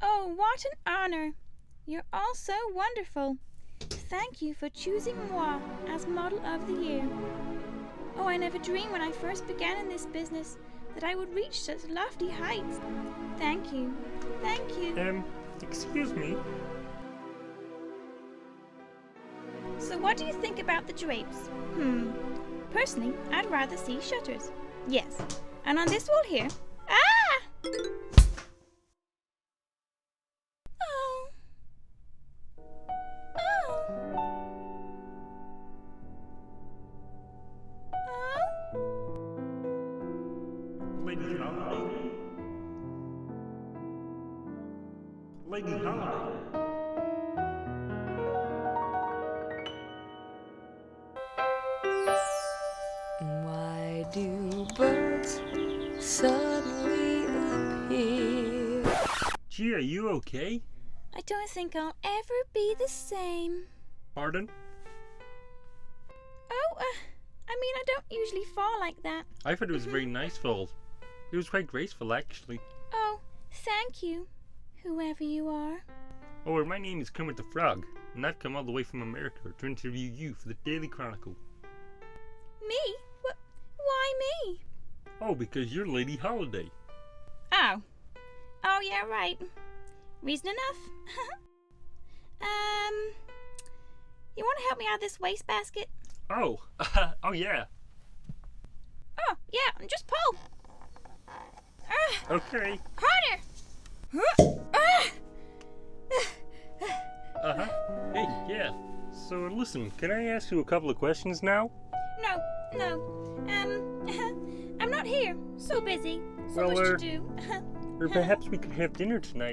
Oh, what an honor. You're all so wonderful. Thank you for choosing moi as Model of the Year. Oh, I never dreamed when I first began in this business that I would reach such lofty heights. Thank you. Thank you. Excuse me? So what do you think about the drapes? Personally, I'd rather see shutters. Yes. And on this wall here... Ah! Oh. Oh. Lady Holiday? Lady Holiday? Why do birds suddenly appear? Gee, are you okay? I don't think I'll ever be the same. Pardon? Oh, I don't usually fall like that. I thought it was a very nice fall. It was quite graceful, actually. Oh, thank you, whoever you are. Oh, well, my name is Kermit the Frog, and I've come all the way from America to interview you for the Daily Chronicle. Me? Why me? Oh, because you're Lady Holiday. Oh. Oh, yeah, right. Reason enough? You want to help me out of this wastebasket? Oh, oh yeah. Oh, yeah, just pull. Okay. Harder! Hey, yeah. So listen, can I ask you a couple of questions now? No. I'm not here. So busy. So Well, much to do. Or perhaps we could have dinner tonight.